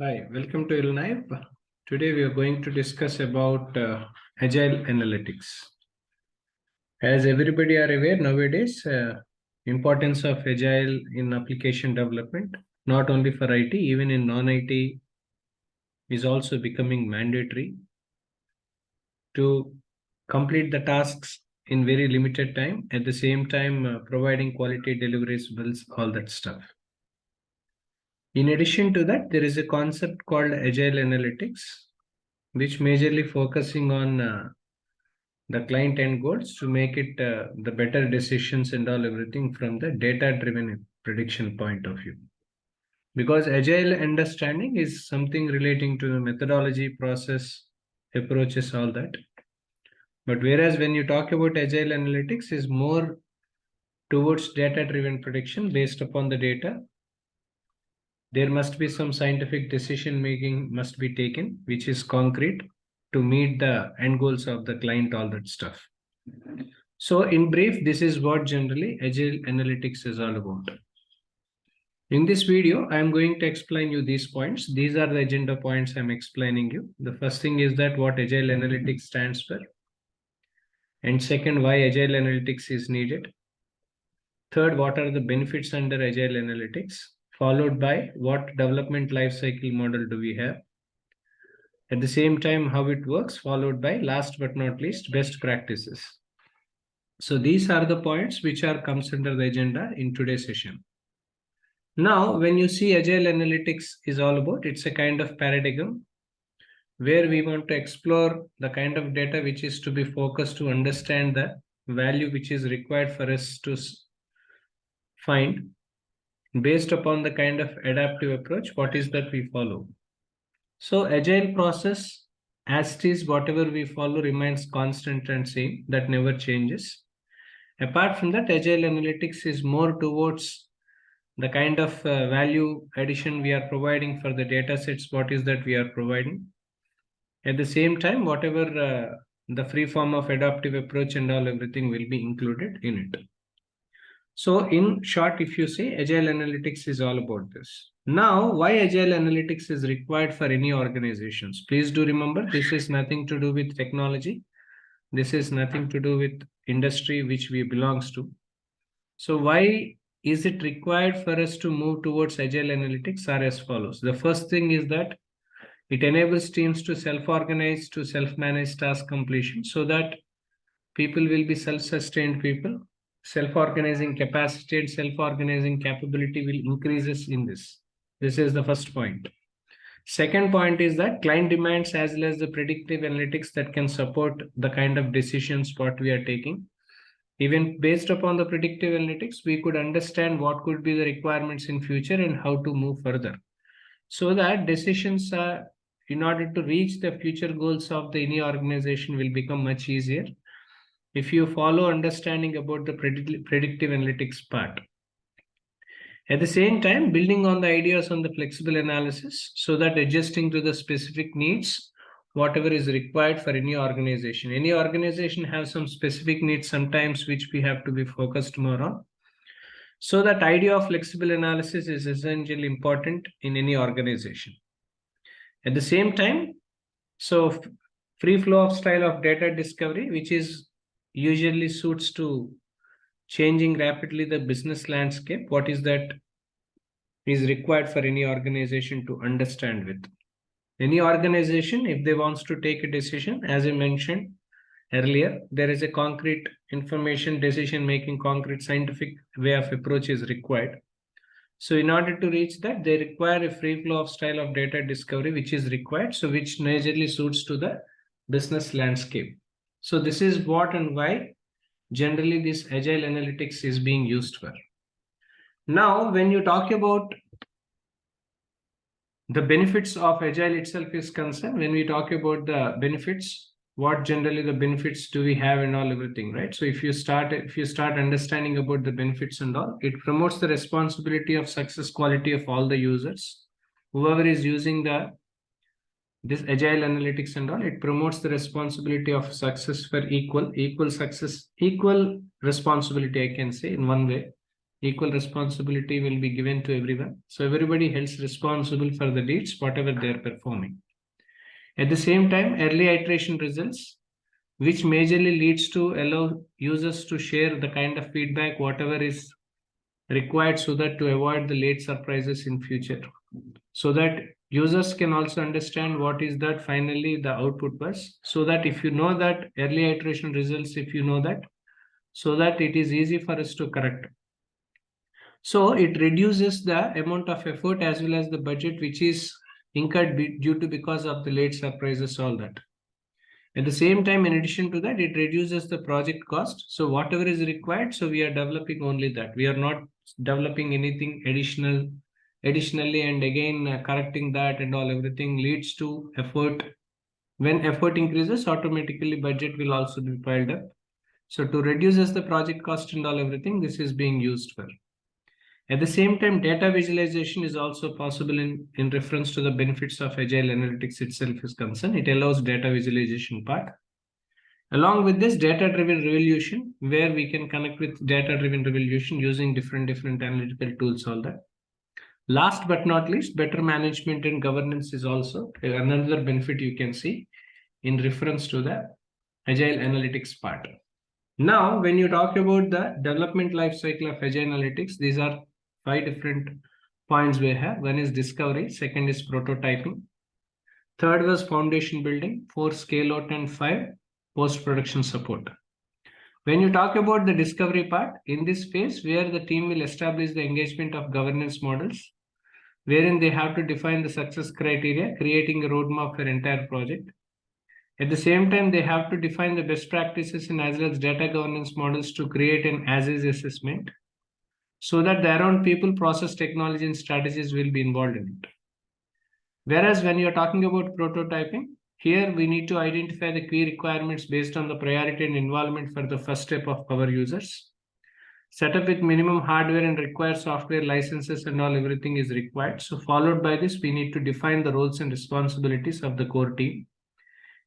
Hi, welcome to Ilnive. Today we are going to discuss about Agile Analytics. As everybody are aware nowadays, importance of Agile in application development, not only for IT, even in non-IT is also becoming mandatory to complete the tasks in very limited time, at the same time providing quality deliveries, builds all that stuff. In addition to that, there is a concept called Agile Analytics, which majorly focusing on the client end goals to make it the better decisions and all everything from the data driven prediction point of view. Because agile understanding is something relating to the methodology, process, approaches, all that. But whereas when you talk about agile analytics is more towards data driven prediction based upon the data, there must be some scientific decision making must be taken, which is concrete to meet the end goals of the client, all that stuff. So in brief, this is what generally Agile Analytics is all about. In this video, I am going to explain you these points. These are the agenda points I'm explaining you. The first thing is that what Agile Analytics stands for. And second, why Agile Analytics is needed. Third, what are the benefits under Agile Analytics, followed by what development lifecycle model do we have. At the same time, how it works, followed by last but not least, best practices. So these are the points which are comes under the agenda in today's session. Now, when you see Agile Analytics is all about, it's a kind of paradigm where we want to explore the kind of data which is to be focused to understand the value which is required for us to find based upon the kind of adaptive approach, what is that we follow. So Agile process, as it is, whatever we follow remains constant and same, that never changes. Apart from that, Agile Analytics is more towards the kind of value addition we are providing for the data sets, what is that we are providing. At the same time, whatever the free form of adaptive approach and all everything will be included in it. So in short, if you say Agile Analytics is all about this. Now, why Agile Analytics is required for any organizations? Please do remember, this is nothing to do with technology. This is nothing to do with industry which we belongs to. So why is it required for us to move towards Agile Analytics are as follows. The first thing is that it enables teams to self-organize, to self-manage task completion so that people will be self-sustained people. Self-organizing capacity and self-organizing capability will increases in this. This is the first point. Second point is that client demands as well as the predictive analytics that can support the kind of decisions what we are taking. Even based upon the predictive analytics, we could understand what could be the requirements in future and how to move further. So that decisions are, in order to reach the future goals of the any organization will become much easier if you follow understanding about the predictive analytics part. At the same time, building on the ideas on the flexible analysis so that adjusting to the specific needs, whatever is required for any organization. Any organization has some specific needs sometimes which we have to be focused more on. So that idea of flexible analysis is essentially important in any organization. At the same time, so free flow of style of data discovery, which is usually suits to changing rapidly the business landscape, what is that is required for any organization to understand with. Any organization, if they wants to take a decision, as I mentioned earlier, there is a concrete information decision making, concrete scientific way of approach is required. So in order to reach that, they require a free flow of style of data discovery, which is required. So which majorly suits to the business landscape. So this is what and why generally this Agile Analytics is being used for. Now, when you talk about the benefits of Agile itself is concerned, when we talk about the benefits, what generally the benefits do we have and all everything, right? So if you start understanding about the benefits and all, it promotes the responsibility of success quality of all the users. Whoever is using this Agile Analytics and all, it promotes the responsibility of success for equal success, equal responsibility, I can say in one way. Equal responsibility will be given to everyone. So everybody else responsible for the deeds, whatever they are performing. At the same time, early iteration results, which majorly leads to allow users to share the kind of feedback, whatever is required, so that to avoid the late surprises in future. So that users can also understand what is that finally the output was. So that if you know that early iteration results, if you know that, so that it is easy for us to correct. So it reduces the amount of effort as well as the budget which is incurred due to because of the late surprises, all that. At the same time, in addition to that, it reduces the project cost. So whatever is required, so we are developing only that. We are not developing anything additionally, and again correcting that and all. Everything leads to effort. When effort increases, automatically budget will also be piled up. So to reduces the project cost and all everything, this is being used for. At the same time, data visualization is also possible in reference to the benefits of Agile Analytics itself is concerned. It allows data visualization part. Along with this, data-driven revolution, where we can connect with data-driven revolution using different analytical tools, all that. Last but not least, better management and governance is also another benefit you can see in reference to the Agile Analytics part. Now, when you talk about the development life cycle of Agile Analytics, these are 5 different points we have. One is discovery, second is prototyping, third was foundation building, 4 scale out, and 5 post-production support. When you talk about the discovery part, in this phase where the team will establish the engagement of governance models, wherein they have to define the success criteria, creating a roadmap for entire project. At the same time, they have to define the best practices and as well as data governance models to create an as-is assessment, so that the around people, process, technology, and strategies will be involved in it. Whereas when you're talking about prototyping, here we need to identify the key requirements based on the priority and involvement for the first step of our users. Set up with minimum hardware and require software licenses and all everything is required. So followed by this, we need to define the roles and responsibilities of the core team.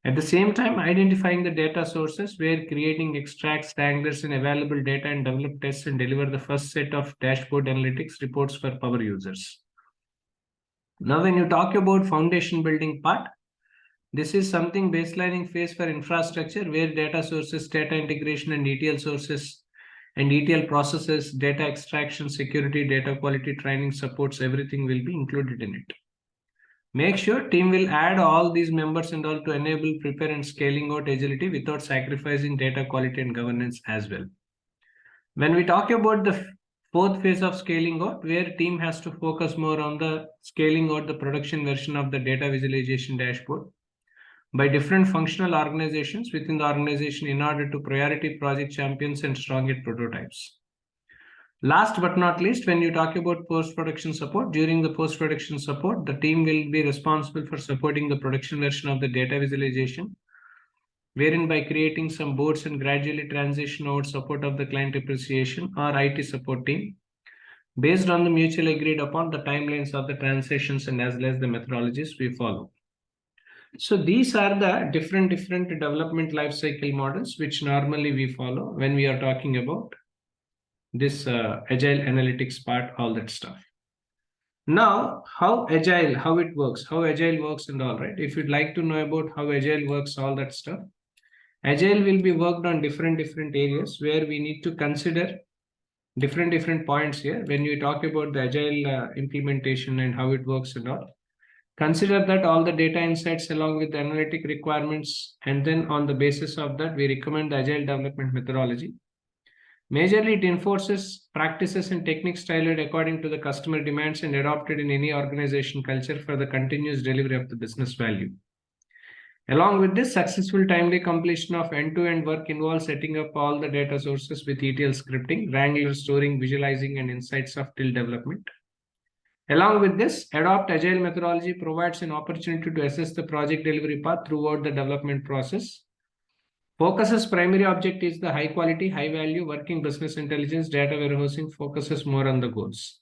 At the same time, identifying the data sources where creating extracts, wranglers, and available data and develop tests and deliver the first set of dashboard analytics reports for power users. Now, when you talk about foundation building part, this is something baselining phase for infrastructure where data sources, data integration, and ETL sources and ETL processes, data extraction, security, data quality training supports, everything will be included in it. Make sure team will add all these members and all to enable, prepare, and scaling out agility without sacrificing data quality and governance as well. When we talk about the 4th phase of scaling out, where team has to focus more on the scaling out the production version of the data visualization dashboard by different functional organizations within the organization in order to priority project champions and strong at prototypes. Last but not least, when you talk about post-production support, during the post-production support, the team will be responsible for supporting the production version of the data visualization, wherein by creating some boards and gradually transition over support of the client appreciation or IT support team, based on the mutually agreed upon the timelines of the transitions and as well as the methodologies we follow. So these are the different development lifecycle models which normally we follow when we are talking about this agile analytics part, all that stuff. Now, how it works, and all, right? If you'd like to know about how agile works, all that stuff, agile will be worked on different areas where we need to consider different points here. When you talk about the agile implementation and how it works and all, consider that all the data insights along with the analytic requirements, and then on the basis of that, we recommend the agile development methodology. Majorly, it enforces practices and techniques tailored according to the customer demands and adopted in any organization culture for the continuous delivery of the business value. Along with this, successful timely completion of end-to-end work involves setting up all the data sources with ETL scripting, Wrangler storing, visualizing, and insights of till development. Along with this, adopt agile methodology provides an opportunity to assess the project delivery path throughout the development process. Focus's primary object is the high quality, high value working business intelligence data warehousing focuses more on the goals.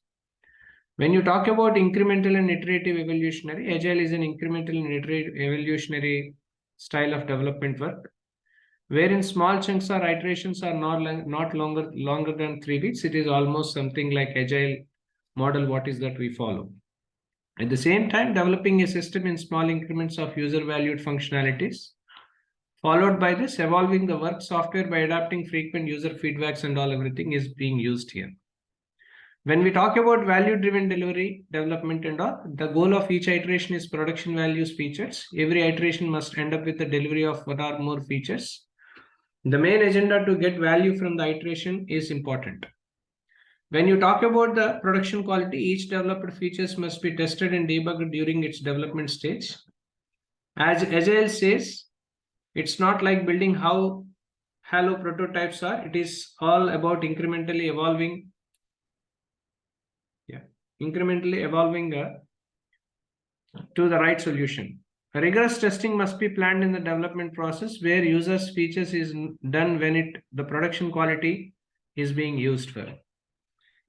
When you talk about incremental and iterative evolutionary, agile is an incremental and iterative evolutionary style of development work, wherein small chunks or iterations are not longer than 3 weeks. It is almost something like agile model. What is that we follow? At the same time, developing a system in small increments of user valued functionalities, followed by this evolving the work software by adapting frequent user feedbacks and all, everything is being used here. When we talk about value driven delivery development and all, the goal of each iteration is production values features. Every iteration must end up with the delivery of one or more features. The main agenda to get value from the iteration is important. When you talk about the production quality, each developed features must be tested and debugged during its development stage. As Agile says, it's not like building how hollow prototypes are. It is all about incrementally evolving. Incrementally evolving to the right solution. Rigorous testing must be planned in the development process where users features is done when the production quality is being used for.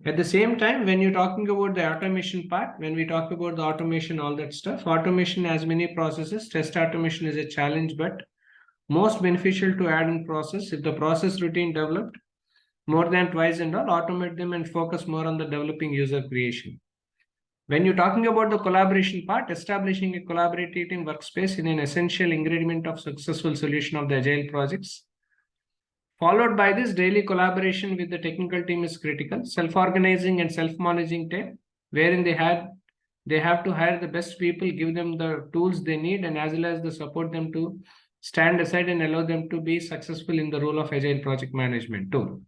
At the same time, when you're talking about the automation part, when we talk about the automation, all that stuff, automation has many processes. Test automation is a challenge, but most beneficial to add in process. If the process routine developed more than twice and all, automate them and focus more on the developing user creation. When you're talking about the collaboration part, establishing a collaborative workspace is an essential ingredient of successful solution of the agile projects. Followed by this, daily collaboration with the technical team is critical. Self-organizing and self-managing team, wherein they have to hire the best people, give them the tools they need, and as well as the support them to stand aside and allow them to be successful in the role of agile project management tool.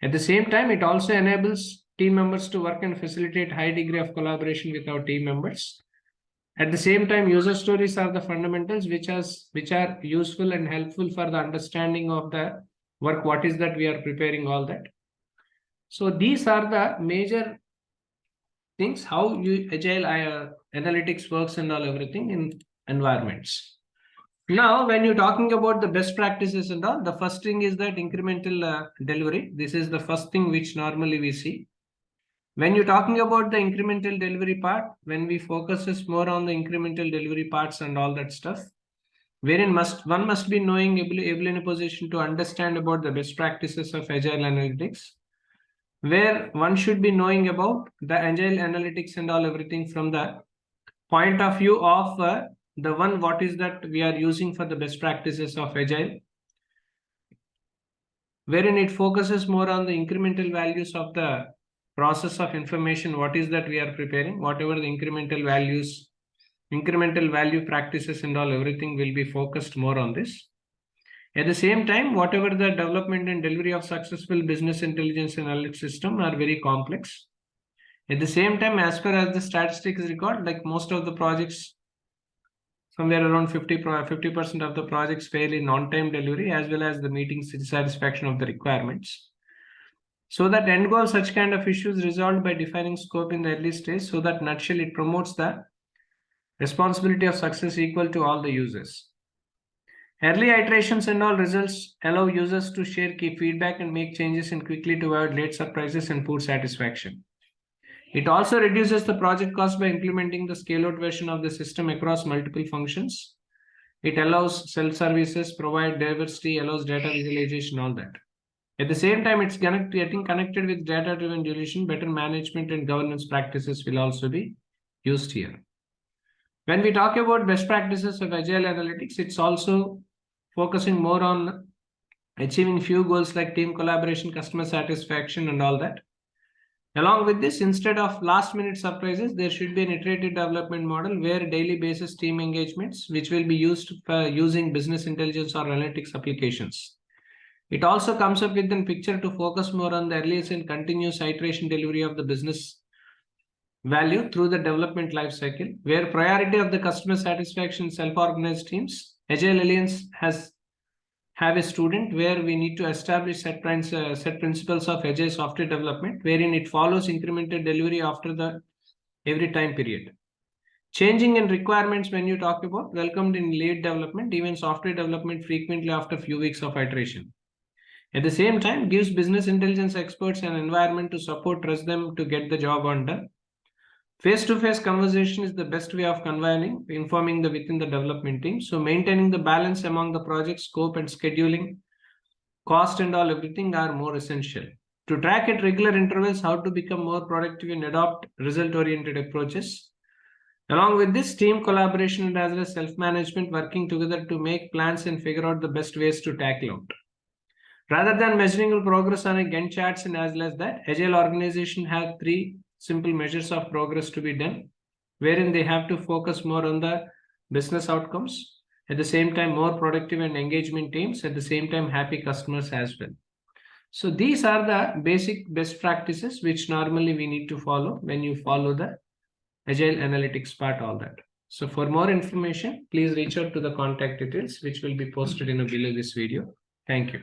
At the same time, it also enables team members to work and facilitate high degree of collaboration with our team members. At the same time, user stories are the fundamentals which are useful and helpful for the understanding of the work. What is that we are preparing, all that. So these are the major things how agile analytics works and all, everything in environments. Now, when you're talking about the best practices and all, the first thing is that incremental delivery. This is the first thing which normally we see. When you're talking about the incremental delivery part, when we focus more on the incremental delivery parts and all that stuff, wherein one must be knowing able in a position to understand about the best practices of agile analytics, where one should be knowing about the agile analytics and all, everything from the point of view of the one what is that we are using for the best practices of agile, wherein it focuses more on the incremental values of the process of information. What is that we are preparing, whatever the incremental value practices and all, everything will be focused more on this. At the same time, whatever the development and delivery of successful business intelligence analytics system are very complex. At the same time, as per as the statistics record, like most of the projects, somewhere around 50% of the projects fail in on-time delivery as well as the meeting satisfaction of the requirements. So that end goal, such kind of issues resolved by defining scope in the early stage, so that nutshell it promotes the responsibility of success equal to all the users. Early iterations and all results allow users to share key feedback and make changes and quickly to avoid late surprises and poor satisfaction. It also reduces the project cost by implementing the scale-out version of the system across multiple functions. It allows self-services, provide diversity, allows data visualization, all that. At the same time, it's getting connected with data-driven solution. Better management and governance practices will also be used here. When we talk about best practices of Agile Analytics, it's also focusing more on achieving few goals like team collaboration, customer satisfaction, and all that. Along with this, instead of last-minute surprises, there should be an iterative development model where daily basis team engagements, which will be used for using business intelligence or analytics applications. It also comes up with a picture to focus more on the earliest and continuous iteration delivery of the business value through the development life cycle, where priority of the customer satisfaction self-organized teams. Agile Alliance have a student where we need to establish set principles of agile software development, wherein it follows incremental delivery after every time period. Changing in requirements, when you talk about welcomed in late development, even software development frequently after few weeks of iteration. At the same time, gives business intelligence experts an environment to trust them to get the job done. Face-to-face conversation is the best way of conveying, informing within the development team. So maintaining the balance among the project scope and scheduling, cost and all everything are more essential. To track at regular intervals how to become more productive and adopt result-oriented approaches. Along with this, team collaboration and as well as self-management working together to make plans and figure out the best ways to tackle out. Rather than measuring progress on a Gantt charts and as well as that, Agile organization have 3 simple measures of progress to be done, wherein they have to focus more on the business outcomes, at the same time more productive and engagement teams, at the same time happy customers as well. So these are the basic best practices which normally we need to follow when you follow the Agile Analytics part, all that. So for more information, please reach out to the contact details which will be posted in below this video. Thank you.